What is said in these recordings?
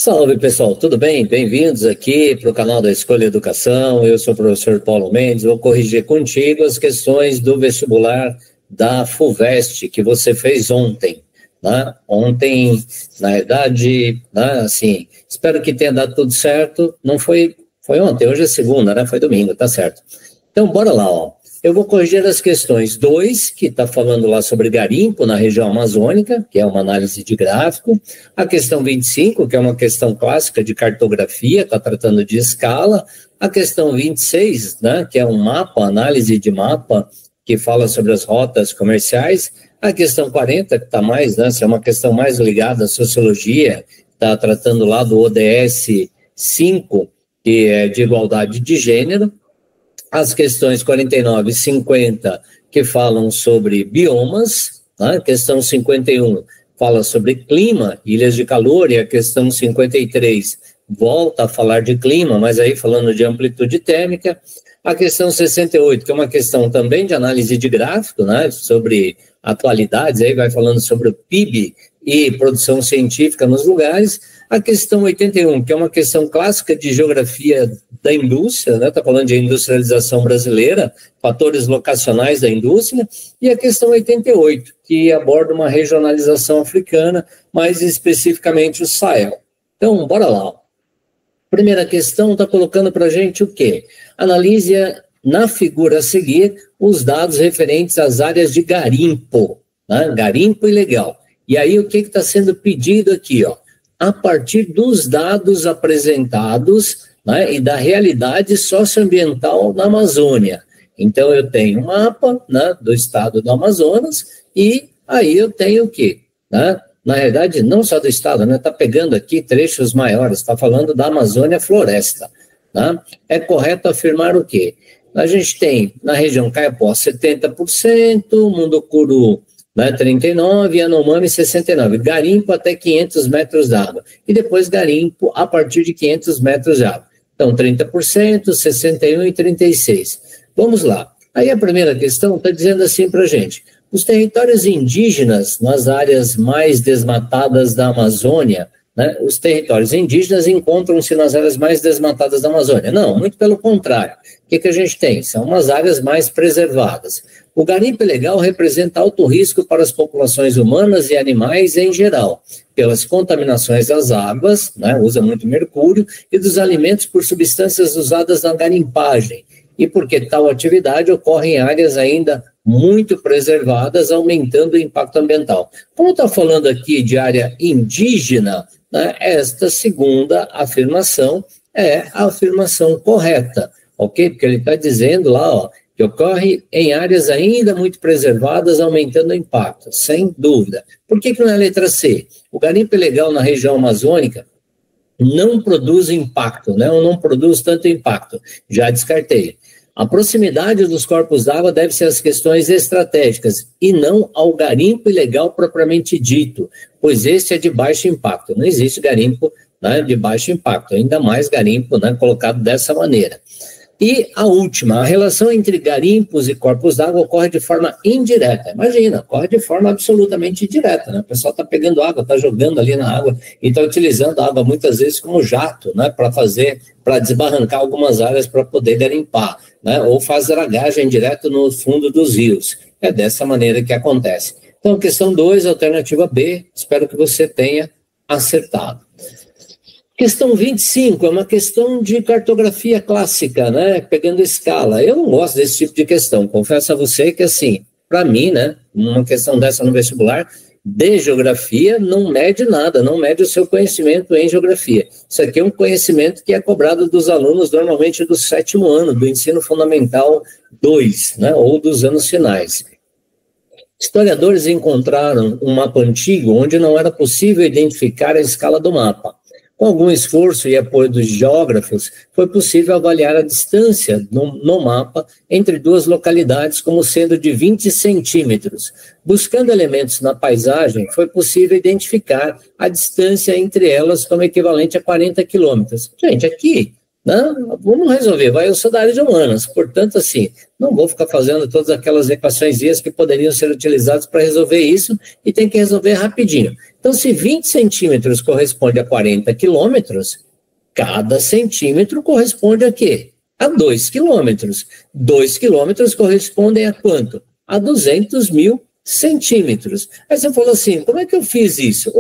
Salve pessoal, tudo bem? Bem-vindos aqui para o canal da Escolha Educação. Eu sou o professor Paulo Mendes, vou corrigir contigo as questões do vestibular da FUVEST que você fez ontem. Né? Ontem, na verdade, né, assim, espero que tenha dado tudo certo. Não foi ontem, hoje é segunda, né? Foi domingo, tá certo. Então, bora lá, ó. Eu vou corrigir as questões 2, que está falando lá sobre garimpo na região amazônica, que é uma análise de gráfico. A questão 25, que é uma questão clássica de cartografia, está tratando de escala. A questão 26, né, que é um mapa, análise de mapa, que fala sobre as rotas comerciais. A questão 40, que está mais, né, é uma questão mais ligada à sociologia, está tratando lá do ODS 5, que é de igualdade de gênero. As questões 49 e 50, que falam sobre biomas, né? A questão 51 fala sobre clima, ilhas de calor, e a questão 53 volta a falar de clima, mas aí falando de amplitude térmica. A questão 68, que é uma questão também de análise de gráfico, né? Sobre atualidades, aí vai falando sobre o PIB e produção científica nos lugares. A questão 81, que é uma questão clássica de geografia da indústria, né? Está falando de industrialização brasileira, fatores locacionais da indústria, e a questão 88, que aborda uma regionalização africana, mais especificamente o Sahel. Então, bora lá. Primeira questão está colocando para a gente o quê? Analise na figura a seguir os dados referentes às áreas de garimpo, né? Garimpo ilegal. E aí o que está sendo pedido aqui, ó? A partir dos dados apresentados, né, e da realidade socioambiental na Amazônia. Então, eu tenho um mapa, né, do estado do Amazonas e aí eu tenho o quê? Né? Na verdade, não só do estado, né, está pegando aqui trechos maiores, está falando da Amazônia floresta. Né? É correto afirmar o quê? A gente tem na região Caiapó 70%, Mundocuru, né, 39%, Yanomami 69%, garimpo até 500 metros d'água, e depois garimpo a partir de 500 metros de água. Então, 30%, 61% e 36%. Vamos lá. Aí a primeira questão está dizendo assim para a gente, os territórios indígenas nas áreas mais desmatadas da Amazônia, né, os territórios indígenas encontram-se nas áreas mais desmatadas da Amazônia. Não, muito pelo contrário. O que a gente tem? São umas áreas mais preservadas. O garimpo ilegal representa alto risco para as populações humanas e animais em geral, pelas contaminações das águas, né, usa muito mercúrio, e dos alimentos por substâncias usadas na garimpagem, e porque tal atividade ocorre em áreas ainda muito preservadas, aumentando o impacto ambiental. Como está falando aqui de área indígena, né, esta segunda afirmação é a afirmação correta, ok? Porque ele está dizendo lá, ó, que ocorre em áreas ainda muito preservadas, aumentando o impacto, sem dúvida. Por que não é a letra C? O garimpo ilegal na região amazônica não produz impacto, né? Ou não produz tanto impacto. Já descartei. A proximidade dos corpos d'água deve ser as questões estratégicas e não ao garimpo ilegal propriamente dito, pois este é de baixo impacto. Não existe garimpo, né, de baixo impacto, ainda mais garimpo, né, colocado dessa maneira. E a última, a relação entre garimpos e corpos d'água ocorre de forma indireta. Imagina, ocorre de forma absolutamente direta, né? O pessoal está pegando água, está jogando ali na água e está utilizando a água muitas vezes como jato, né? Para desbarrancar algumas áreas para poder garimpar, né? Ou faz dragagem direto no fundo dos rios. É dessa maneira que acontece. Então, questão 2, alternativa B, espero que você tenha acertado. Questão 25 é uma questão de cartografia clássica, né? Pegando escala. Eu não gosto desse tipo de questão. Confesso a você que, assim, para mim, né, uma questão dessa no vestibular, de geografia, não mede nada, não mede o seu conhecimento em geografia. Isso aqui é um conhecimento que é cobrado dos alunos, normalmente do 7º ano, do ensino fundamental 2, né? Ou dos anos finais. Historiadores encontraram um mapa antigo onde não era possível identificar a escala do mapa. Com algum esforço e apoio dos geógrafos, foi possível avaliar a distância no mapa entre duas localidades como sendo de 20 centímetros. Buscando elementos na paisagem, foi possível identificar a distância entre elas como equivalente a 40 quilômetros. Gente, aqui Não, vamos resolver. Eu sou da área de humanas, portanto, assim, não vou ficar fazendo todas aquelas equações que poderiam ser utilizadas para resolver isso e tem que resolver rapidinho. Então, se 20 centímetros corresponde a 40 quilômetros, cada centímetro corresponde a quê? A 2 quilômetros. 2 quilômetros correspondem a quanto? A 200 mil centímetros. Aí você falou assim, como é que eu fiz isso?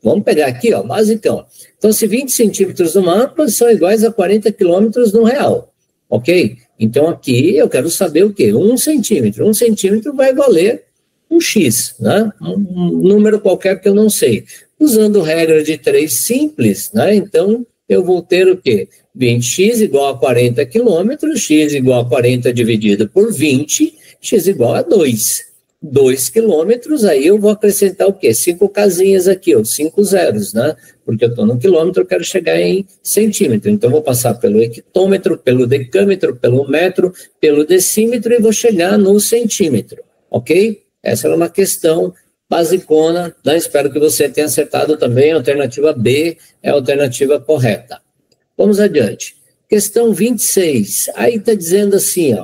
Vamos pegar aqui, basicão. Então, se 20 centímetros no mapa são iguais a 40 quilômetros no real, ok? Então, aqui eu quero saber o quê? 1 centímetro. 1 centímetro vai valer um X, né? Um número qualquer que eu não sei. Usando regra de 3 simples, né? Então, eu vou ter o quê? 20x igual a 40 quilômetros, x igual a 40 dividido por 20, x igual a 2. 2 quilômetros, aí eu vou acrescentar o quê? 5 casinhas aqui, 5 zeros, né? Porque eu estou no quilômetro, eu quero chegar em centímetro. Então, eu vou passar pelo hectômetro, pelo decâmetro, pelo metro, pelo decímetro e vou chegar no centímetro, ok? Essa era uma questão basicona, né? Espero que você tenha acertado também. A alternativa B é a alternativa correta. Vamos adiante. Questão 26. Aí está dizendo assim,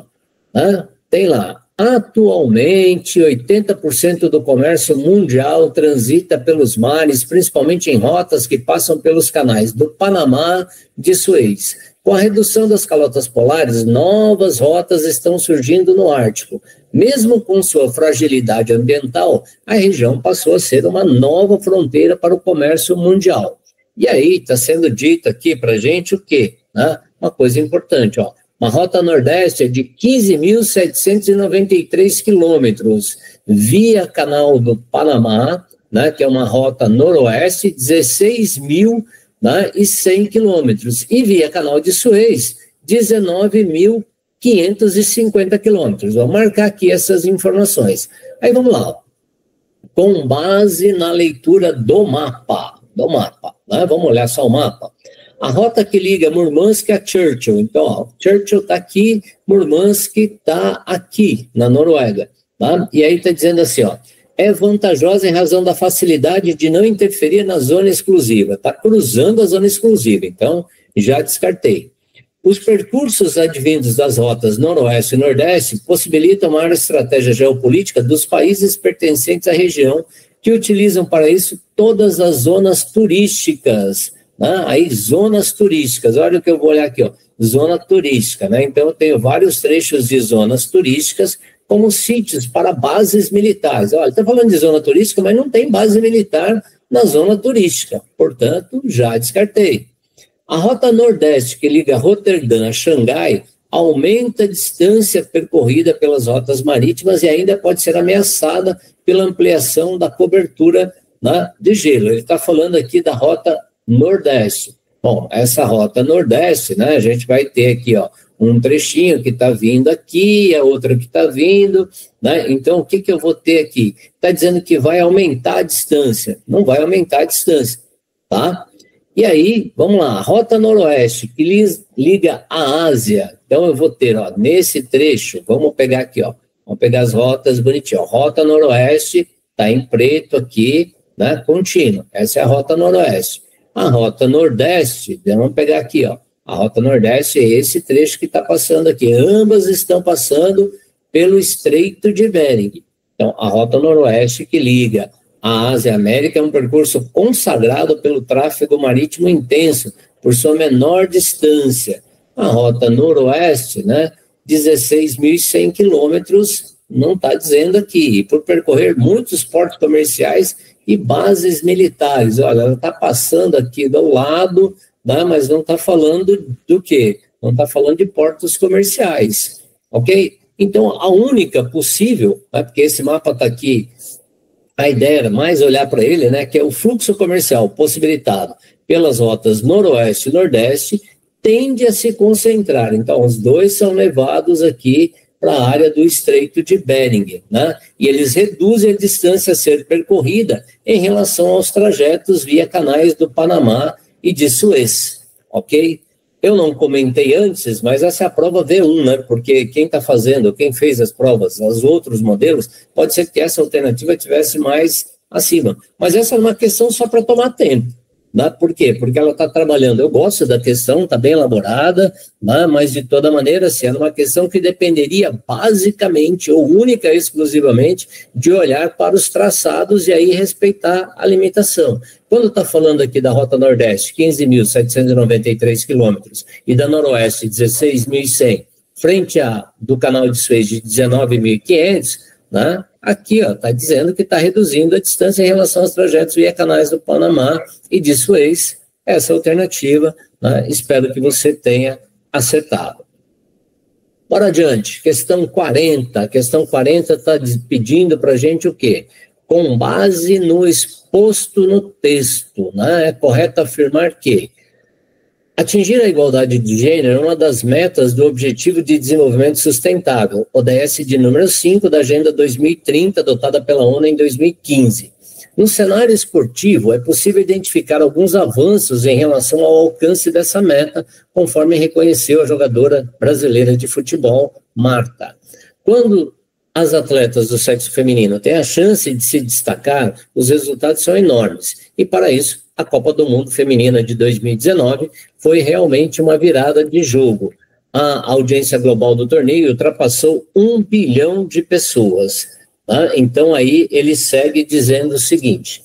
né? Tem lá. Atualmente, 80% do comércio mundial transita pelos mares, principalmente em rotas que passam pelos canais do Panamá e de Suez. Com a redução das calotas polares, novas rotas estão surgindo no Ártico. Mesmo com sua fragilidade ambiental, a região passou a ser uma nova fronteira para o comércio mundial. E aí está sendo dito aqui para a gente o quê? Uma coisa importante, Uma rota nordeste é de 15.793 quilômetros, via Canal do Panamá, né, que é uma rota noroeste, 16.100 quilômetros, e via Canal de Suez, 19.550 quilômetros. Vou marcar aqui essas informações. Aí vamos lá. Com base na leitura do mapa, né, vamos olhar só o mapa. A rota que liga Murmansk a Churchill. Então, Churchill está aqui, Murmansk está aqui, na Noruega. Tá? E aí está dizendo assim, é vantajosa em razão da facilidade de não interferir na zona exclusiva. Está cruzando a zona exclusiva, então já descartei. Os percursos advindos das rotas noroeste e nordeste possibilitam maior estratégia geopolítica dos países pertencentes à região, que utilizam para isso todas as zonas turísticas. Aí, zonas turísticas, olha o que eu vou olhar aqui, zona turística, né? Então, eu tenho vários trechos de zonas turísticas como sítios para bases militares. Olha, está falando de zona turística, mas não tem base militar na zona turística, portanto, já descartei. A rota nordeste, que liga Roterdã a Xangai, aumenta a distância percorrida pelas rotas marítimas e ainda pode ser ameaçada pela ampliação da cobertura, né, de gelo. Ele está falando aqui da rota nordeste. Bom, essa rota nordeste, né, a gente vai ter aqui, um trechinho que está vindo aqui, a outra que está vindo, né? Então, o que eu vou ter aqui? Está dizendo que vai aumentar a distância. Não vai aumentar a distância, tá? E aí, vamos lá, a rota noroeste, que liga a Ásia. Então, eu vou ter, nesse trecho, vamos pegar aqui, vamos pegar as rotas bonitinho. Rota noroeste, está em preto aqui, né, contínuo. Essa é a rota noroeste. A rota nordeste, vamos pegar aqui, a rota nordeste é esse trecho que está passando aqui. Ambas estão passando pelo Estreito de Bering. Então, a rota noroeste que liga a Ásia e a América é um percurso consagrado pelo tráfego marítimo intenso, por sua menor distância. A rota noroeste, né, 16.100 quilômetros, não está dizendo aqui, e por percorrer muitos portos comerciais e bases militares. Olha, ela está passando aqui do lado, né, mas não está falando do quê? Não está falando de portos comerciais, ok? Então, a única possível, né, porque esse mapa está aqui, a ideia era mais olhar para ele, né, que é o fluxo comercial possibilitado pelas rotas noroeste e nordeste, tende a se concentrar. Então, os dois são levados aqui para a área do Estreito de Bering, né? E eles reduzem a distância a ser percorrida em relação aos trajetos via canais do Panamá e de Suez, ok? Eu não comentei antes, mas essa é a prova V1, né? Porque quem está fazendo, quem fez as provas, os outros modelos, pode ser que essa alternativa tivesse mais acima. Mas essa é uma questão só para tomar tempo, Né? Por quê? Porque ela está trabalhando. Eu gosto da questão, está bem elaborada, né? Mas de toda maneira, assim, é uma questão que dependeria basicamente, ou única e exclusivamente, de olhar para os traçados e aí respeitar a limitação. Quando está falando aqui da Rota Nordeste, 15.793 quilômetros, e da Noroeste, 16.100, frente a do Canal de Suez de 19.500, né? Aqui está dizendo que está reduzindo a distância em relação aos trajetos via canais do Panamá e de Suez. Essa alternativa, né? Espero que você tenha acertado. Bora adiante, questão 40. A questão 40 está pedindo para a gente o quê? Com base no exposto no texto, né? É correto afirmar que atingir a igualdade de gênero é uma das metas do Objetivo de Desenvolvimento Sustentável, ODS de número 5 da Agenda 2030, adotada pela ONU em 2015. No cenário esportivo, é possível identificar alguns avanços em relação ao alcance dessa meta, conforme reconheceu a jogadora brasileira de futebol, Marta. Quando as atletas do sexo feminino têm a chance de se destacar, os resultados são enormes. E, para isso, a Copa do Mundo Feminina de 2019 foi realmente uma virada de jogo. A audiência global do torneio ultrapassou 1 bilhão de pessoas. Tá? Então, aí, ele segue dizendo o seguinte: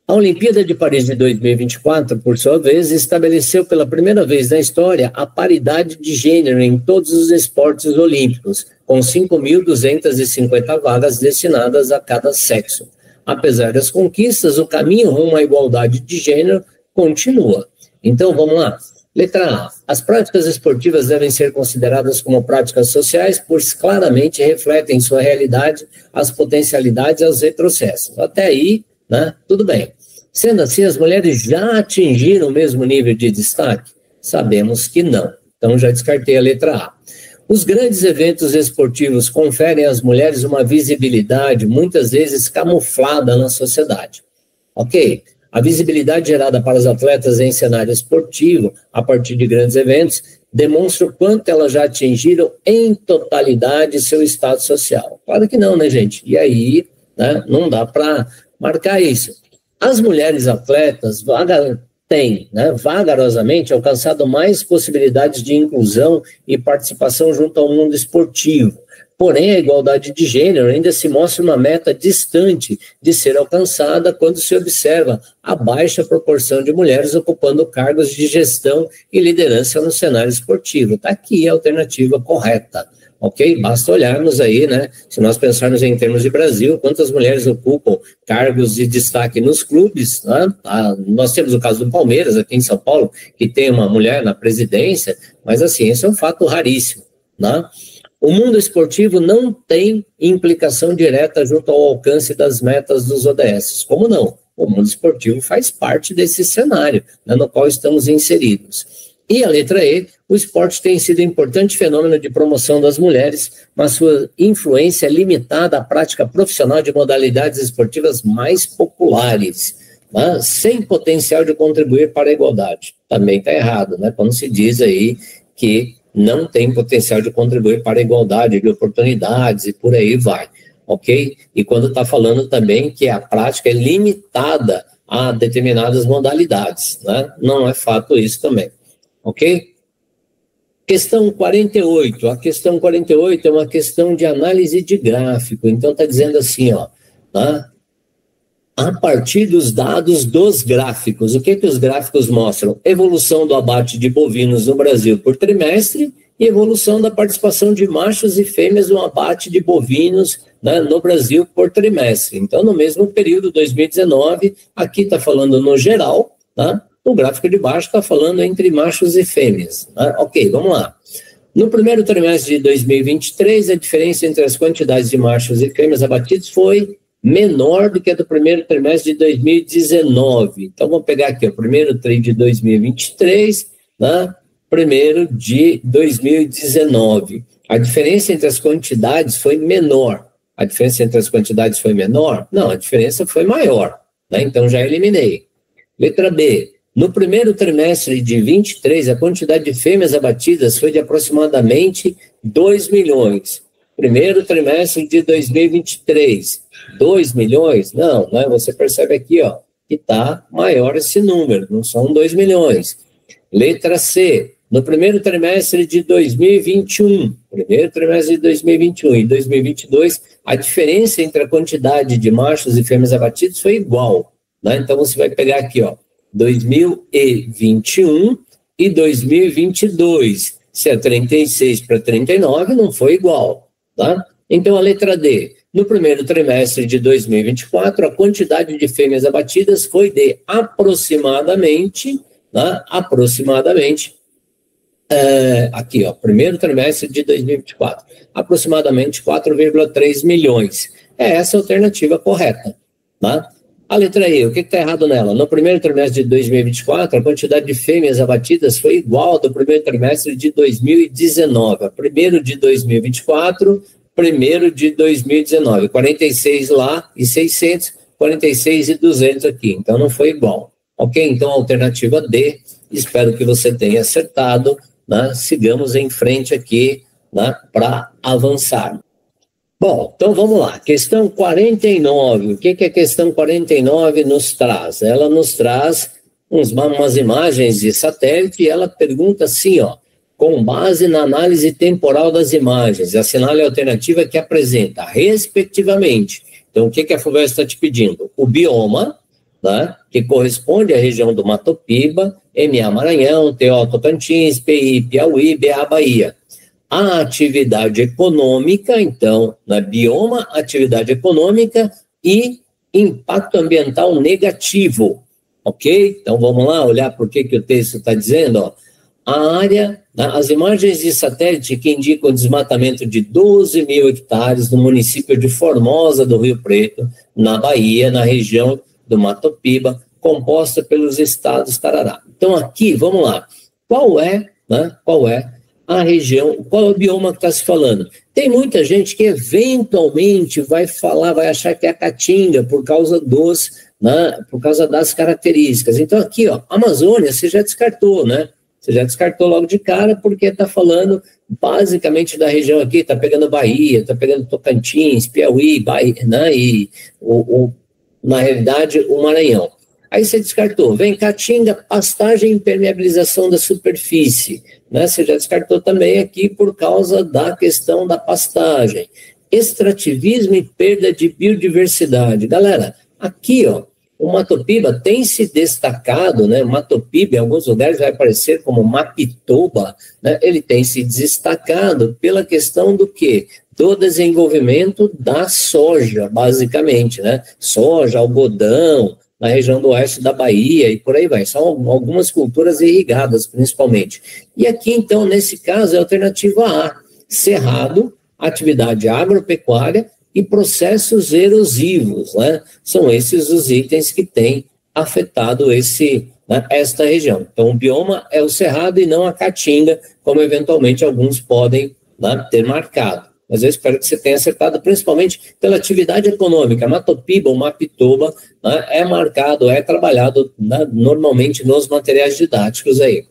a Olimpíada de Paris de 2024, por sua vez, estabeleceu pela primeira vez na história a paridade de gênero em todos os esportes olímpicos, com 5.250 vagas destinadas a cada sexo. Apesar das conquistas, o caminho rumo à igualdade de gênero continua. Então, vamos lá. Letra A. As práticas esportivas devem ser consideradas como práticas sociais, pois claramente refletem em sua realidade as potencialidades e os retrocessos. Até aí, né, tudo bem. Sendo assim, as mulheres já atingiram o mesmo nível de destaque? Sabemos que não. Então, já descartei a letra A. Os grandes eventos esportivos conferem às mulheres uma visibilidade, muitas vezes camuflada na sociedade. Ok? A visibilidade gerada para os atletas em cenário esportivo, a partir de grandes eventos, demonstra o quanto elas já atingiram em totalidade seu status social. Claro que não, né, gente? E aí, né, não dá para marcar isso. As mulheres atletas têm, né, vagarosamente alcançado mais possibilidades de inclusão e participação junto ao mundo esportivo. Porém, a igualdade de gênero ainda se mostra uma meta distante de ser alcançada quando se observa a baixa proporção de mulheres ocupando cargos de gestão e liderança no cenário esportivo. Está aqui a alternativa correta. Ok? Basta olharmos aí, né? Se nós pensarmos em termos de Brasil, quantas mulheres ocupam cargos de destaque nos clubes, né? Nós temos o caso do Palmeiras, aqui em São Paulo, que tem uma mulher na presidência, mas assim, esse é um fato raríssimo, né? O mundo esportivo não tem implicação direta junto ao alcance das metas dos ODS. Como não? O mundo esportivo faz parte desse cenário, né, no qual estamos inseridos. E a letra E, o esporte tem sido um importante fenômeno de promoção das mulheres, mas sua influência é limitada à prática profissional de modalidades esportivas mais populares, né, sem potencial de contribuir para a igualdade. Também está errado, né, quando se diz aí que não tem potencial de contribuir para a igualdade de oportunidades e por aí vai, ok? E quando está falando também que a prática é limitada a determinadas modalidades, né, não é fato isso também. Ok? Questão 48. A questão 48 é uma questão de análise de gráfico. Então, está dizendo assim, ó, tá? A partir dos dados dos gráficos, o que os gráficos mostram? Evolução do abate de bovinos no Brasil por trimestre e evolução da participação de machos e fêmeas no abate de bovinos, né, no Brasil por trimestre. Então, no mesmo período, 2019, aqui está falando no geral, tá? O gráfico de baixo está falando entre machos e fêmeas. Né? Ok, vamos lá. No primeiro trimestre de 2023, a diferença entre as quantidades de machos e fêmeas abatidos foi menor do que a do primeiro trimestre de 2019. Então, vamos pegar aqui o primeiro tri de 2023, né? Primeiro de 2019. A diferença entre as quantidades foi menor. A diferença entre as quantidades foi menor? Não, a diferença foi maior. Né? Então, já eliminei. Letra B. No primeiro trimestre de 23, a quantidade de fêmeas abatidas foi de aproximadamente 2 milhões. Primeiro trimestre de 2023, 2 milhões? Não, né? Você percebe aqui, ó, que está maior esse número, não são 2 milhões. Letra C, no primeiro trimestre de 2021, e 2022, a diferença entre a quantidade de machos e fêmeas abatidos foi igual, né? Então, você vai pegar aqui, ó, 2021 e 2022. Se é 36 para 39, não foi igual, tá? Então, a letra D. No primeiro trimestre de 2024, a quantidade de fêmeas abatidas foi de aproximadamente, né? Aqui, ó, primeiro trimestre de 2024, aproximadamente 4,3 milhões. É essa a alternativa correta, tá? A letra E, o que está errado nela? No primeiro trimestre de 2024, a quantidade de fêmeas abatidas foi igual ao do primeiro trimestre de 2019. Primeiro de 2024, primeiro de 2019. 46 lá e 600, 46 e 200 aqui. Então, não foi igual. Ok? Então, a alternativa D, espero que você tenha acertado, né? Sigamos em frente aqui, né, para avançar. Bom, então vamos lá. Questão 49. O que a questão 49 nos traz? Ela nos traz umas imagens de satélite e ela pergunta assim, ó, com base na análise temporal das imagens, assinale a alternativa que apresenta, respectivamente. Então, o que a FUVEST está te pedindo? O bioma, né, que corresponde à região do Mato Piba, MA Maranhão, TO Tocantins, PI Piauí, BA Bahia. A atividade econômica, então, na bioma, atividade econômica e impacto ambiental negativo, ok? Então, vamos lá olhar por que o texto está dizendo, ó. A área, as imagens de satélite que indicam o desmatamento de 12 mil hectares no município de Formosa do Rio Preto, na Bahia, na região do Mato Piba, composta pelos estados tarará. Então, aqui, vamos lá. Qual é a região, qual é o bioma que está se falando? Tem muita gente que eventualmente vai achar que é a Caatinga por causa das características. Então aqui, ó, Amazônia, você já descartou, né? Você já descartou logo de cara porque está falando basicamente da região aqui, está pegando Bahia, está pegando Tocantins, Piauí, Bahia, né? E na realidade o Maranhão. Aí você descartou, vem Caatinga, pastagem e impermeabilização da superfície, né? Você já descartou também aqui por causa da questão da pastagem. Extrativismo e perda de biodiversidade. Galera, aqui, ó, o Mato Piba tem se destacado, né? Mato Piba em alguns lugares vai aparecer como Mapitoba, né? Ele tem se destacado pela questão do quê? Do desenvolvimento da soja, basicamente, né? Soja, algodão, na região do oeste da Bahia e por aí vai. São algumas culturas irrigadas, principalmente. E aqui, então, nesse caso, é a alternativa A. Cerrado, atividade agropecuária e processos erosivos, né? São esses os itens que têm afetado esta região. Então, o bioma é o cerrado e não a caatinga, como eventualmente alguns podem, né, ter marcado. Mas eu espero que você tenha acertado, principalmente pela atividade econômica. Mato Piba ou Mapitoba, né, é marcado, é trabalhado, né, normalmente nos materiais didáticos aí.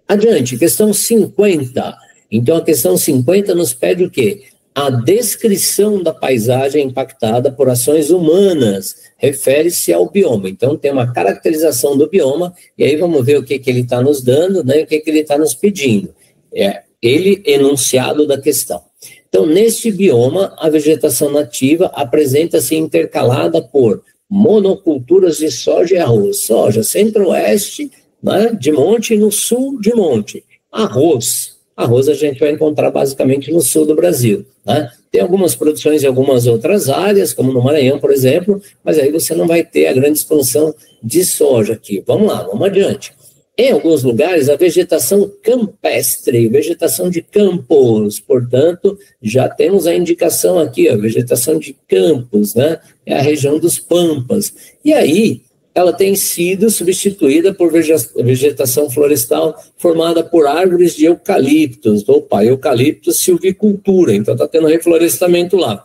Adiante, questão 50. Então, a questão 50 nos pede o quê? A descrição da paisagem impactada por ações humanas refere-se ao bioma. Então, tem uma caracterização do bioma, e aí vamos ver o que ele está nos dando, né, e o que ele está nos pedindo. Ele enunciado da questão. Então, neste bioma, a vegetação nativa apresenta-se intercalada por monoculturas de soja e arroz. Soja, centro-oeste, né, de monte, e no sul de monte. Arroz a gente vai encontrar basicamente no sul do Brasil, né? Tem algumas produções em algumas outras áreas, como no Maranhão, por exemplo, mas aí você não vai ter a grande expansão de soja aqui. Vamos lá, vamos adiante. Em alguns lugares, a vegetação campestre, vegetação de campos, portanto, já temos a indicação aqui, a vegetação de campos, né? É a região dos pampas. E aí, ela tem sido substituída por vegetação florestal formada por árvores de eucaliptos. Eucaliptus silvicultura, então está tendo reflorestamento lá.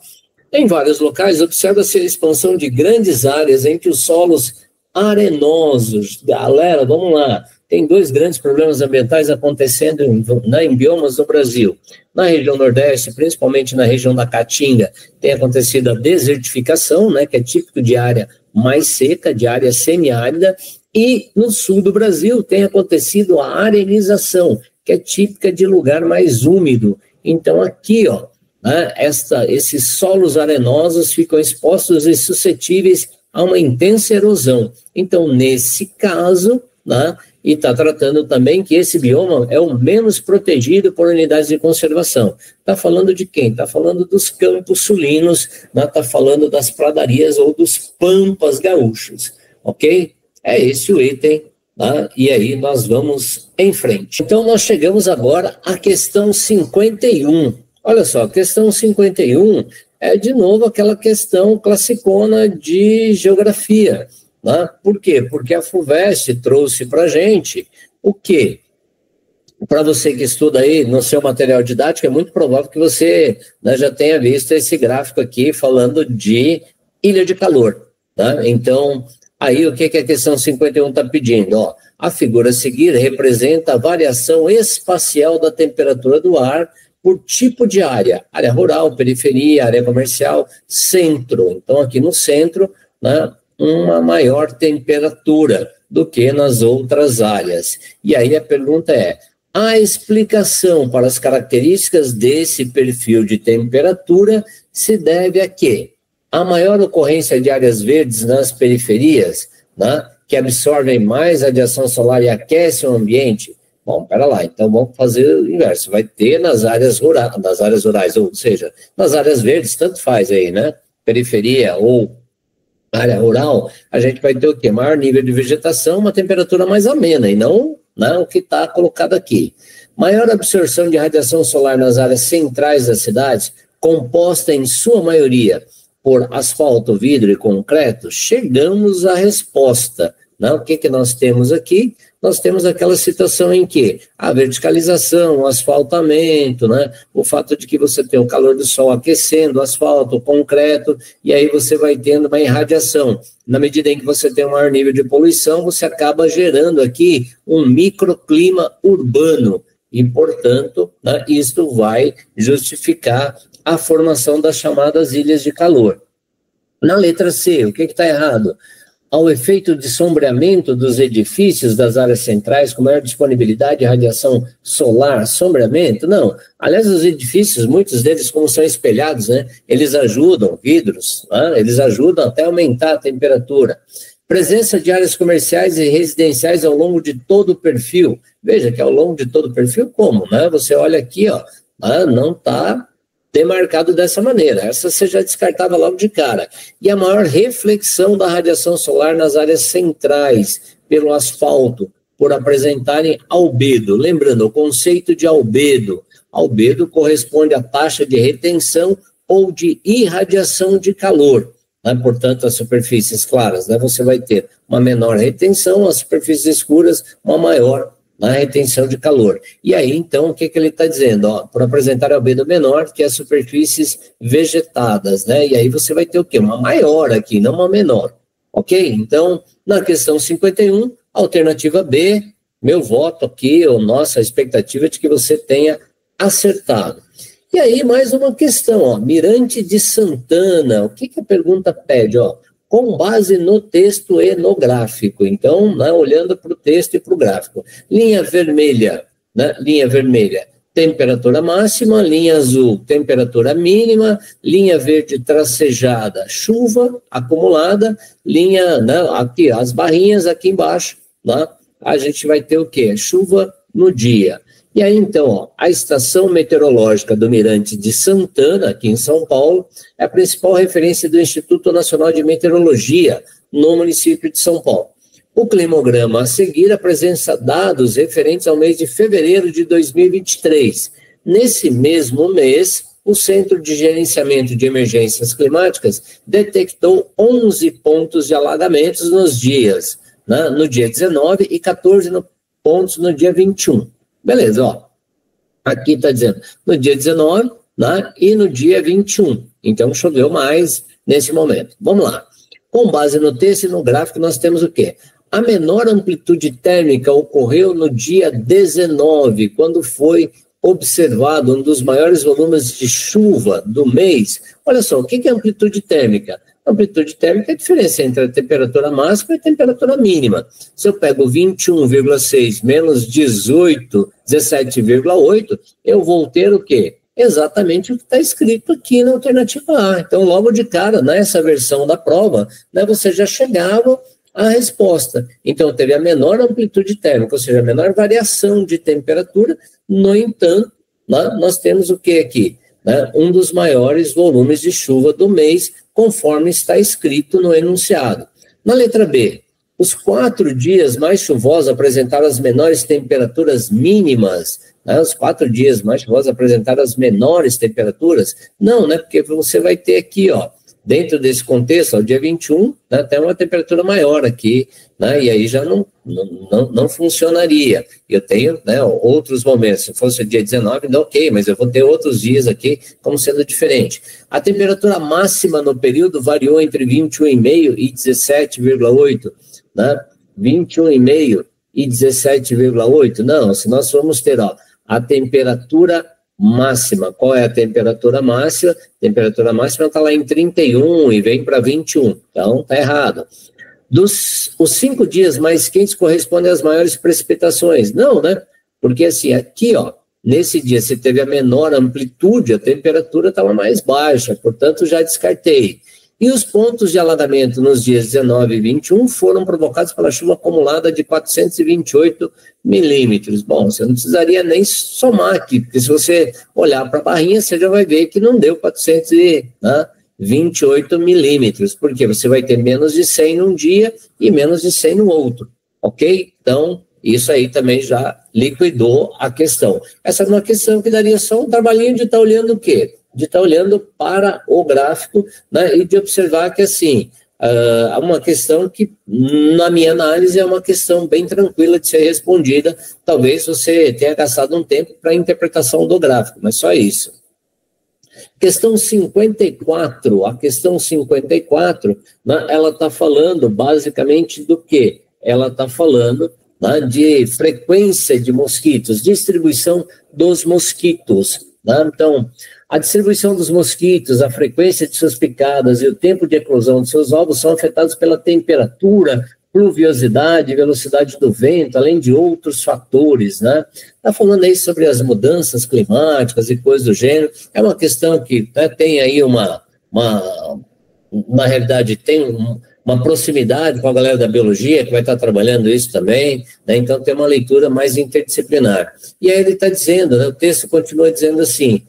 Em vários locais, observa-se a expansão de grandes áreas entre os solos arenosos. Galera, vamos lá. Tem dois grandes problemas ambientais acontecendo em biomas do Brasil. Na região Nordeste, principalmente na região da Caatinga, tem acontecido a desertificação, né, que é típico de área mais seca, de área semiárida, e no sul do Brasil tem acontecido a arenização, que é típica de lugar mais úmido. Então aqui, ó, né, esses solos arenosos ficam expostos e suscetíveis a uma intensa erosão. Então, nesse caso, né, e está tratando também que esse bioma é o menos protegido por unidades de conservação. Está falando de quem? Está falando dos campos sulinos, está falando das pradarias ou dos pampas gaúchos, ok? É esse o item, tá? E aí nós vamos em frente. Então, nós chegamos agora à questão 51. Olha só, a questão 51 é, de novo, aquela questão classicona de geografia. Né? Por quê? Porque a FUVEST trouxe para a gente o quê? Para você que estuda aí no seu material didático, é muito provável que você, né, já tenha visto esse gráfico aqui falando de ilha de calor. Tá? Então, aí o que a questão 51 está pedindo? Ó, a figura a seguir representa a variação espacial da temperatura do ar por tipo de área rural, periferia, área comercial, centro. Então, aqui no centro, né, uma maior temperatura do que nas outras áreas. E aí a pergunta é, a explicação para as características desse perfil de temperatura se deve a quê? A maior ocorrência de áreas verdes nas periferias, né, que absorvem mais radiação solar e aquecem o ambiente. Bom, pera lá, então vamos fazer o inverso. Vai ter nas áreas rurais, ou seja, nas áreas verdes, tanto faz aí, né? Periferia ou área rural, a gente vai ter o quê? Maior nível de vegetação, uma temperatura mais amena, e não o que está colocado aqui. Maior absorção de radiação solar nas áreas centrais das cidades, composta em sua maioria por asfalto, vidro e concreto, chegamos à resposta. Né? O que nós temos aqui? Nós temos aquela situação em que a verticalização, o asfaltamento, né? O fato de que você tem o calor do sol aquecendo o asfalto, o concreto, e aí você vai tendo uma irradiação. Na medida em que você tem um maior nível de poluição, você acaba gerando aqui um microclima urbano, e, portanto, né, isto vai justificar a formação das chamadas ilhas de calor. Na letra C, o que está errado? Ao efeito de sombreamento dos edifícios das áreas centrais, com maior disponibilidade de radiação solar, sombreamento? Não. Aliás, os edifícios, muitos deles, como são espelhados, né, eles ajudam, vidros, né, eles ajudam até a aumentar a temperatura. Presença de áreas comerciais e residenciais ao longo de todo o perfil. Veja que ao longo de todo o perfil, como? Né? Você olha aqui, ó, não está demarcado dessa maneira. Essa você já descartava logo de cara. E a maior reflexão da radiação solar nas áreas centrais, pelo asfalto, por apresentarem albedo. Lembrando, o conceito de albedo. Albedo corresponde à taxa de retenção ou de irradiação de calor. Né? Portanto, as superfícies claras, né, você vai ter uma menor retenção, as superfícies escuras, uma maior na retenção de calor. E aí, então, o que ele está dizendo? Ó, por apresentar albedo menor que as superfícies vegetadas, né? E aí você vai ter o quê? Uma maior aqui, não uma menor. Ok? Então, na questão 51, alternativa B, meu voto aqui, ou nossa expectativa de que você tenha acertado. E aí, mais uma questão, ó, Mirante de Santana, o que a pergunta pede, ó? Com base no texto etnográfico. Então, né, olhando para o texto e para o gráfico. Linha vermelha, né, temperatura máxima, linha azul, temperatura mínima, linha verde tracejada, chuva acumulada, linha, né, aqui, as barrinhas aqui embaixo, né, a gente vai ter o quê? Chuva no dia. E aí, então, ó, a estação meteorológica do Mirante de Santana, aqui em São Paulo, é a principal referência do Instituto Nacional de Meteorologia no município de São Paulo. O climograma a seguir apresenta dados referentes ao mês de fevereiro de 2023. Nesse mesmo mês, o Centro de Gerenciamento de Emergências Climáticas detectou 11 pontos de alagamentos nos dias, né, no dia 19 e 14 pontos no dia 21. Beleza, ó. Aqui está dizendo no dia 19, né, e no dia 21. Então, choveu mais nesse momento. Vamos lá. Com base no texto e no gráfico, nós temos o quê? A menor amplitude térmica ocorreu no dia 19, quando foi observado um dos maiores volumes de chuva do mês. Olha só, o que é amplitude térmica? Amplitude térmica é a diferença entre a temperatura máxima e a temperatura mínima. Se eu pego 21,6 menos 17,8, eu vou ter o quê? Exatamente o que está escrito aqui na alternativa A. Então, logo de cara, nessa versão da prova, né, você já chegava à resposta. Então, teve a menor amplitude térmica, ou seja, a menor variação de temperatura. No entanto, nós temos o que aqui? Né, um dos maiores volumes de chuva do mês, conforme está escrito no enunciado. Na letra B, os 4 dias mais chuvosos apresentaram as menores temperaturas mínimas. Né, os 4 dias mais chuvosos apresentaram as menores temperaturas? Não, né, porque você vai ter aqui, ó, dentro desse contexto, o dia 21, né, tem uma temperatura maior aqui, né, e aí já não funcionaria. Eu tenho, né, outros momentos, se fosse o dia 19, não, ok, mas eu vou ter outros dias aqui como sendo diferente. A temperatura máxima no período variou entre 21,5 e 17,8, né, 21,5 e 17,8, não, se nós formos ter, ó, a temperatura máxima. Qual é a temperatura máxima? A temperatura máxima está lá em 31 e vem para 21. Então, está errado. Os 5 dias mais quentes correspondem às maiores precipitações. Não, né? Porque assim, aqui, ó, nesse dia você teve a menor amplitude, a temperatura estava mais baixa, portanto, já descartei. E os pontos de alagamento nos dias 19 e 21 foram provocados pela chuva acumulada de 428 milímetros. Bom, você não precisaria nem somar aqui, porque se você olhar para a barrinha, você já vai ver que não deu 428 milímetros, porque você vai ter menos de 100 num dia e menos de 100 no outro, ok? Então, isso aí também já liquidou a questão. Essa é uma questão que daria só um trabalhinho de estar olhando o quê? De estar olhando para o gráfico, né, e de observar que, assim, é uma questão que, na minha análise, é uma questão bem tranquila de ser respondida. Talvez você tenha gastado um tempo para a interpretação do gráfico, mas só isso. Questão 54, a questão 54, né, ela está falando basicamente do quê? Ela está falando, né, de frequência de mosquitos, distribuição dos mosquitos. Né? Então, a distribuição dos mosquitos, a frequência de suas picadas e o tempo de eclosão de seus ovos são afetados pela temperatura, pluviosidade, velocidade do vento, além de outros fatores, né? Está falando aí sobre as mudanças climáticas e coisas do gênero. É uma questão que, né, tem aí na realidade, tem uma proximidade com a galera da biologia, que vai estar trabalhando isso também, né? Então tem uma leitura mais interdisciplinar. E aí ele está dizendo, né, o texto continua dizendo assim: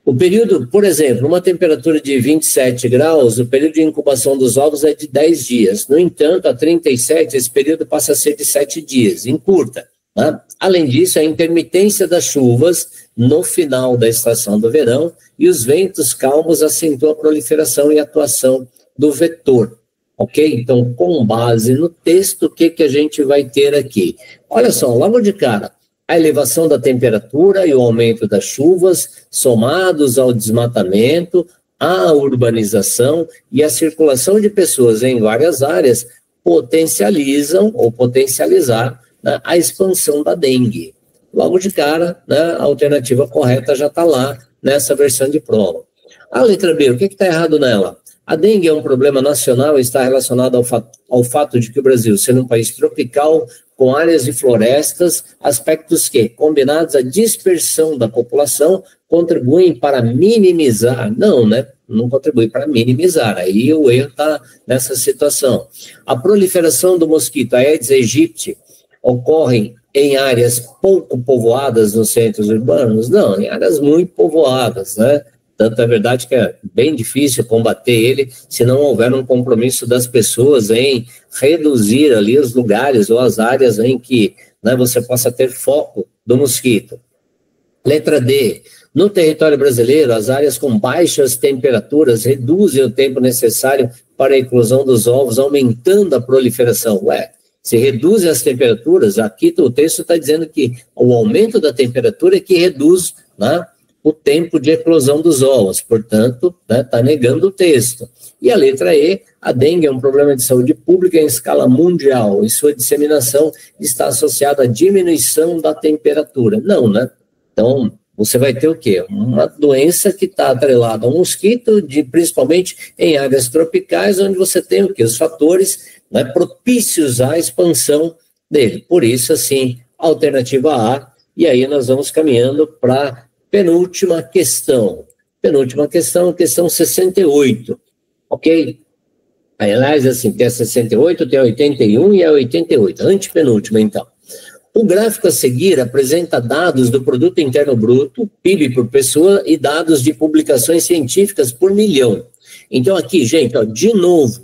o período, por exemplo, uma temperatura de 27 graus, o período de incubação dos ovos é de 10 dias. No entanto, a 37, esse período passa a ser de 7 dias, encurta. Né? Além disso, a intermitência das chuvas no final da estação do verão e os ventos calmos acentuam a proliferação e atuação do vetor. Ok? Então, com base no texto, o que a gente vai ter aqui? Olha só, logo de cara, a elevação da temperatura e o aumento das chuvas, somados ao desmatamento, à urbanização e à circulação de pessoas em várias áreas, potencializam ou potencializar, né, a expansão da dengue. Logo de cara, né, a alternativa correta já está lá nessa versão de prova. A letra B, o que está errado nela? A dengue é um problema nacional e está relacionado ao fato de que o Brasil, sendo um país tropical, com áreas de florestas, aspectos que, combinados à dispersão da população, contribuem para minimizar. Não, né? Não contribui para minimizar. Aí o erro está nessa situação. A proliferação do mosquito Aedes aegypti ocorre em áreas pouco povoadas nos centros urbanos? Não, em áreas muito povoadas, né? Tanto é verdade que é bem difícil combater ele se não houver um compromisso das pessoas em reduzir ali os lugares ou as áreas em que, né, você possa ter foco do mosquito. Letra D. No território brasileiro, as áreas com baixas temperaturas reduzem o tempo necessário para a eclosão dos ovos, aumentando a proliferação. Se reduzem as temperaturas, aqui o texto está dizendo que o aumento da temperatura é que reduz, né, o tempo de eclosão dos ovos, portanto, está, né, negando o texto. E a letra E, a dengue é um problema de saúde pública em escala mundial e sua disseminação está associada à diminuição da temperatura. Não, né? Então, você vai ter o quê? Uma doença que está atrelada ao mosquito, principalmente em áreas tropicais, onde você tem o quê? Os fatores, né, propícios à expansão dele. Por isso, assim, alternativa A, e aí nós vamos caminhando para a penúltima questão. Penúltima questão, questão 68, ok? Aí, aliás, assim, tem a 68, tem a 81 e a 88, antepenúltima, então. O gráfico a seguir apresenta dados do Produto Interno Bruto, PIB por pessoa, e dados de publicações científicas por milhão. Então, aqui, gente, ó, de novo,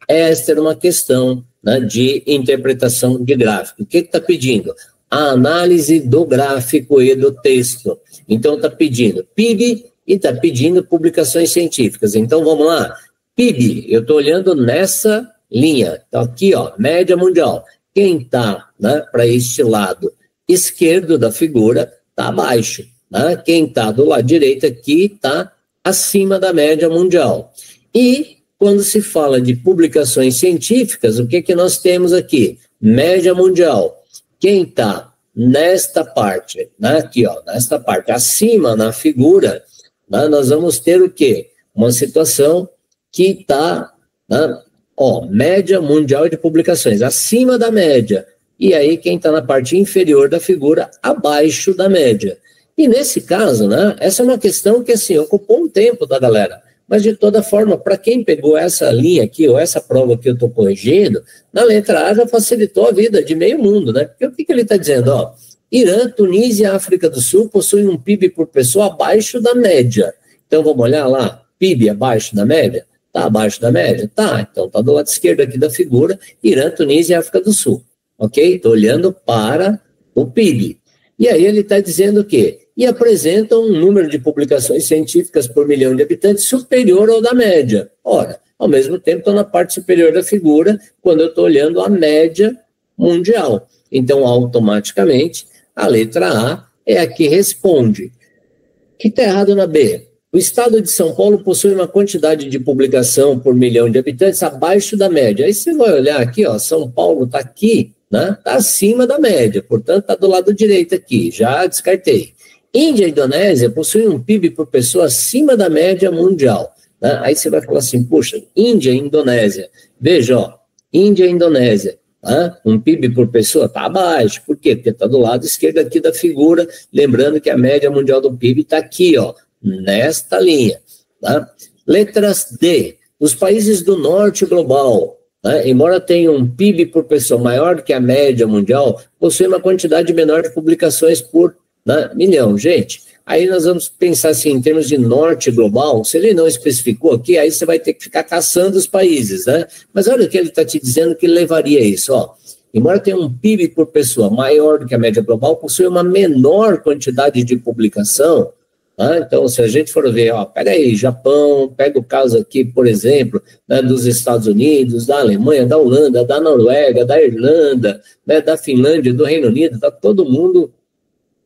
esta era uma questão, né, de interpretação de gráfico. O que está pedindo? A análise do gráfico e do texto. Então, está pedindo PIB e está pedindo publicações científicas. Então, vamos lá. PIB, eu estou olhando nessa linha. Então, aqui, ó, média mundial. Quem está, né, para este lado esquerdo da figura está abaixo. Né? Quem está do lado direito aqui está acima da média mundial. E quando se fala de publicações científicas, o que, que nós temos aqui? Média mundial. Quem está nesta parte, né, aqui, ó, nesta parte, acima na figura, né, nós vamos ter o quê? Uma situação que está, né, ó, média mundial de publicações, acima da média. E aí, quem está na parte inferior da figura, abaixo da média. E nesse caso, né, essa é uma questão que, assim, ocupou um tempo da galera. Mas, de toda forma, para quem pegou essa linha aqui, ou essa prova que eu estou corrigindo, na letra A já facilitou a vida de meio mundo, né? Porque o que ele está dizendo? Ó, Irã, Tunísia e África do Sul possuem um PIB por pessoa abaixo da média. Então, vamos olhar lá, PIB abaixo da média? Está abaixo da média? Tá, então está do lado esquerdo aqui da figura, Irã, Tunísia e África do Sul. Ok? Estou olhando para o PIB. E aí ele está dizendo o quê? E apresentam um número de publicações científicas por milhão de habitantes superior ao da média. Ora, ao mesmo tempo estou na parte superior da figura quando eu estou olhando a média mundial. Então, automaticamente, a letra A é a que responde. O que está errado na B? O estado de São Paulo possui uma quantidade de publicação por milhão de habitantes abaixo da média. Aí você vai olhar aqui, ó, São Paulo está aqui, né? Está acima da média, portanto está do lado direito aqui, já descartei. Índia e Indonésia possuem um PIB por pessoa acima da média mundial. Né? Aí você vai falar assim, puxa, Índia e Indonésia. Veja, ó, Índia e Indonésia, né? Um PIB por pessoa está abaixo. Por quê? Porque está do lado esquerdo aqui da figura, lembrando que a média mundial do PIB está aqui, ó, nesta linha. Tá? Letras D. Os países do norte global, né, embora tenham um PIB por pessoa maior do que a média mundial, possuem uma quantidade menor de publicações por, né, milhão. Gente, aí nós vamos pensar assim, em termos de norte global, se ele não especificou aqui, aí você vai ter que ficar caçando os países, né? Mas olha o que ele está te dizendo que levaria isso, ó. Embora tenha um PIB por pessoa maior do que a média global, possui uma menor quantidade de publicação. Ah, então, se a gente for ver, ó, pega aí, Japão, pega o caso aqui, por exemplo, né, dos Estados Unidos, da Alemanha, da Holanda, da Noruega, da Irlanda, né, da Finlândia, do Reino Unido, está todo mundo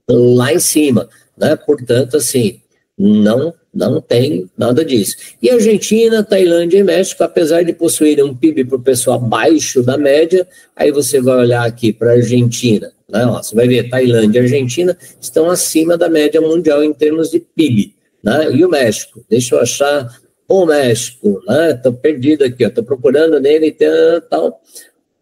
lá em cima, né? Portanto, assim, não tem nada disso. E Argentina, Tailândia e México, apesar de possuírem um PIB por pessoa abaixo da média, aí você vai olhar aqui para a Argentina, né? Ó, você vai ver, Tailândia e Argentina estão acima da média mundial em termos de PIB, né? E o México, deixa eu achar o México, né? Estou perdido aqui, estou procurando nele e tal.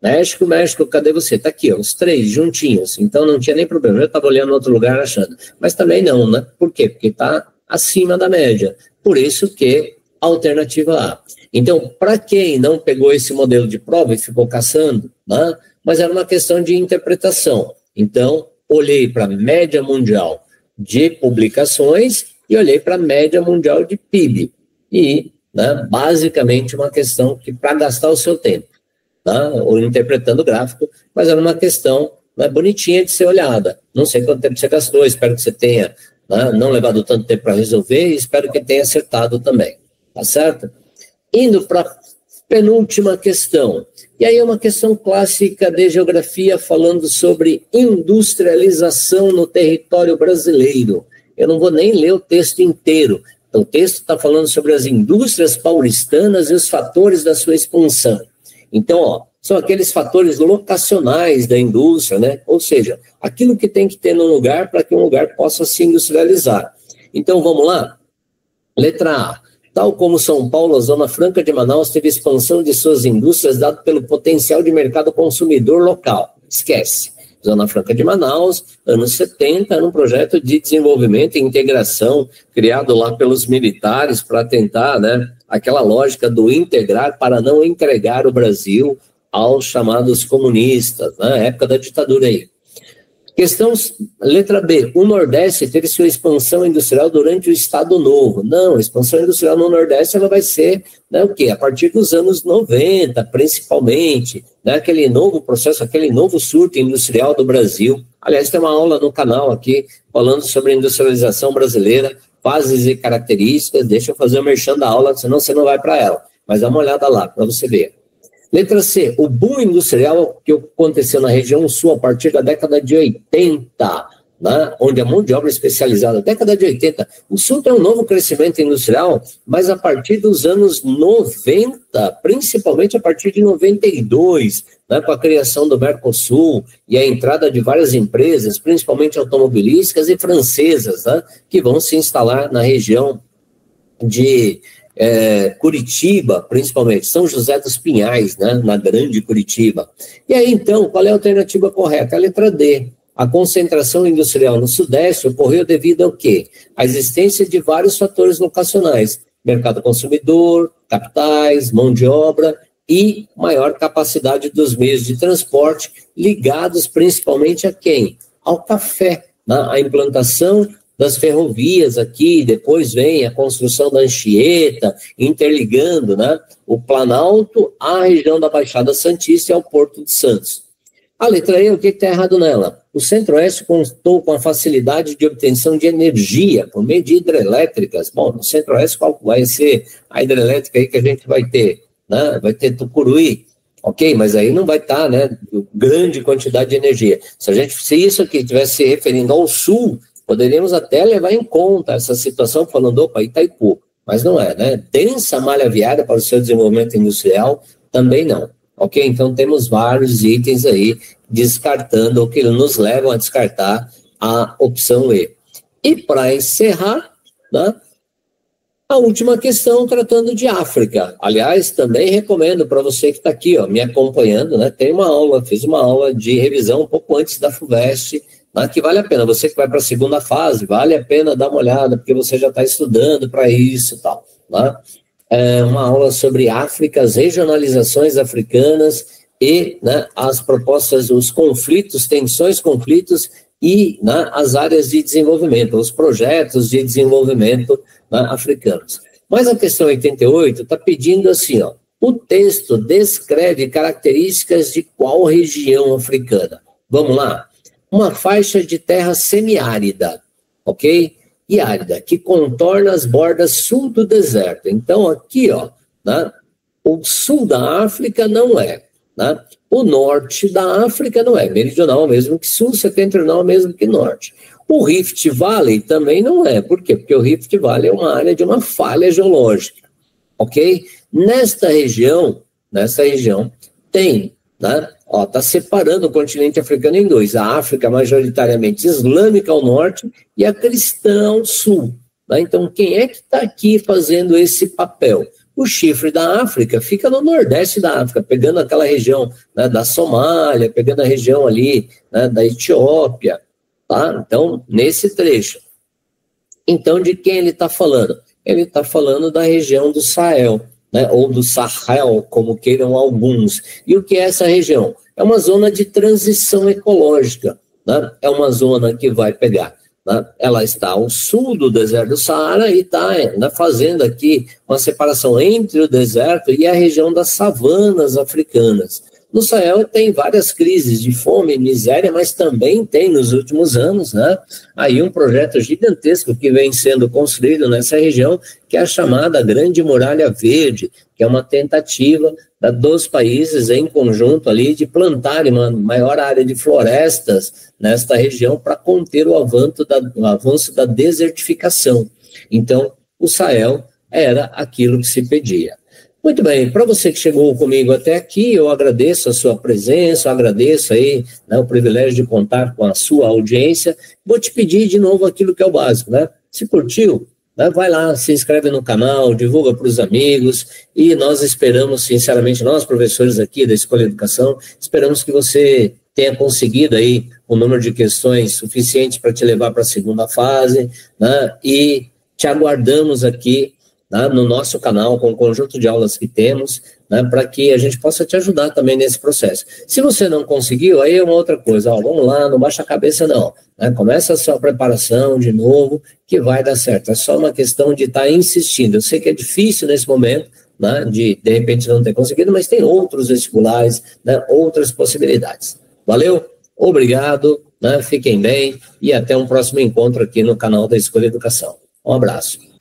México, cadê você? Está aqui, ó, os três juntinhos, então não tinha nem problema, eu estava olhando em outro lugar achando, mas também não, né? Por quê? Porque está acima da média, por isso que alternativa A. Então, para quem não pegou esse modelo de prova e ficou caçando, né? Mas era uma questão de interpretação, então olhei para a média mundial de publicações e olhei para a média mundial de PIB, e, né, basicamente uma questão que para gastar o seu tempo, tá? Ou interpretando o gráfico, mas era uma questão, né, bonitinha de ser olhada. Não sei quanto tempo você gastou, espero que você tenha, né, não levado tanto tempo para resolver e espero que tenha acertado também, tá certo? Indo para a penúltima questão, e aí é uma questão clássica de geografia falando sobre industrialização no território brasileiro. Eu não vou nem ler o texto inteiro, então, o texto está falando sobre as indústrias paulistanas e os fatores da sua expansão. Então, ó, são aqueles fatores locacionais da indústria, né? Ou seja, aquilo que tem que ter num lugar para que um lugar possa se industrializar. Então, vamos lá? Letra A. Tal como São Paulo, a Zona Franca de Manaus teve expansão de suas indústrias dado pelo potencial de mercado consumidor local. Esquece. Zona Franca de Manaus, anos 70, era um projeto de desenvolvimento e integração criado lá pelos militares para tentar, né, aquela lógica do integrar para não entregar o Brasil aos chamados comunistas, na época da ditadura aí. Questão, letra B, o Nordeste teve sua expansão industrial durante o Estado Novo. Não, a expansão industrial no Nordeste ela vai ser, né, o quê? A partir dos anos 90, principalmente, né, aquele novo processo, aquele novo surto industrial do Brasil. Aliás, tem uma aula no canal aqui falando sobre a industrialização brasileira, fases e características. Deixa eu fazer o merchan da aula, senão você não vai para ela. Mas dá uma olhada lá para você ver. Letra C, o boom industrial que aconteceu na região sul a partir da década de 80, né, onde a mão de obra especializada, década de 80, o sul tem um novo crescimento industrial, mas a partir dos anos 90, principalmente a partir de 92, né, com a criação do Mercosul e a entrada de várias empresas, principalmente automobilísticas e francesas, né, que vão se instalar na região de Curitiba, principalmente, São José dos Pinhais, né, na grande Curitiba. E aí, então, qual é a alternativa correta? A letra D. A concentração industrial no Sudeste ocorreu devido ao quê? À existência de vários fatores locacionais, mercado consumidor, capitais, mão de obra e maior capacidade dos meios de transporte, ligados principalmente a quem? Ao café, né? A implantação das ferrovias aqui, depois vem a construção da Anchieta, interligando, né, o Planalto à região da Baixada Santista e ao Porto de Santos. A letra E, o que está errado nela? O Centro-Oeste contou com a facilidade de obtenção de energia por meio de hidrelétricas. Bom, no Centro-Oeste qual vai ser a hidrelétrica aí que a gente vai ter? Né? Vai ter Tucuruí, ok? Mas aí não vai estar, né, grande quantidade de energia. Se isso aqui estivesse se referindo ao Sul, poderíamos até levar em conta essa situação falando, opa, Itaipu, mas não é, né? Densa malha viária para o seu desenvolvimento industrial, também não, ok? Então temos vários itens aí descartando, ou que nos levam a descartar a opção E. E para encerrar, né, a última questão tratando de África. Aliás, também recomendo para você que está aqui, ó, me acompanhando, né? Tem uma aula, fiz uma aula de revisão um pouco antes da FUVEST, que vale a pena, você que vai para a segunda fase, vale a pena dar uma olhada, porque você já está estudando para isso e tal. Né? É uma aula sobre África, as regionalizações africanas e, né, as propostas, os conflitos, tensões, conflitos e, né, as áreas de desenvolvimento, os projetos de desenvolvimento, né, africanos. Mas a questão 88 está pedindo assim, ó, o texto descreve características de qual região africana? Vamos lá? Uma faixa de terra semiárida, ok? E árida, que contorna as bordas sul do deserto. Então, aqui, ó, né, o sul da África não é, né? O norte da África não é, meridional mesmo que sul, setentrional mesmo que norte. O Rift Valley também não é, por quê? Porque o Rift Valley é uma área de uma falha geológica, ok? Nesta região tem, né? Está separando o continente africano em dois, a África majoritariamente islâmica ao norte e a cristã ao sul. Né? Então, quem é que está aqui fazendo esse papel? O chifre da África fica no nordeste da África, pegando aquela região, né, da Somália, pegando a região ali, né, da Etiópia. Tá? Então, nesse trecho. Então, de quem ele está falando? Ele está falando da região do Sahel, né, ou do Sahel, como queiram alguns. E o que é essa região? É uma zona de transição ecológica, né? É uma zona que vai pegar, né? Ela está ao sul do deserto do Saara e está, né, fazendo aqui uma separação entre o deserto e a região das savanas africanas. No Sahel tem várias crises de fome e miséria, mas também tem nos últimos anos, né, aí um projeto gigantesco que vem sendo construído nessa região, que é a chamada Grande Muralha Verde, que é uma tentativa dos países em conjunto ali de plantarem uma maior área de florestas nesta região para conter o avanço da desertificação. Então, o Sahel era aquilo que se pedia. Muito bem, para você que chegou comigo até aqui, eu agradeço a sua presença, agradeço aí, né, o privilégio de contar com a sua audiência. Vou te pedir de novo aquilo que é o básico, né? Se curtiu, né, vai lá, se inscreve no canal, divulga para os amigos e nós esperamos, sinceramente, nós professores aqui da Escolha Educação, esperamos que você tenha conseguido aí o número de questões suficiente para te levar para a segunda fase, né, e te aguardamos aqui, né, no nosso canal, com o conjunto de aulas que temos, né, para que a gente possa te ajudar também nesse processo. Se você não conseguiu, aí é uma outra coisa, ó, vamos lá, não baixa a cabeça não, né, começa a sua preparação de novo, que vai dar certo, é só uma questão de estar insistindo. Eu sei que é difícil nesse momento, né, de repente não ter conseguido, mas tem outros vestibulares, né, outras possibilidades. Valeu, obrigado, né, fiquem bem e até um próximo encontro aqui no canal da Escolha Educação. Um abraço.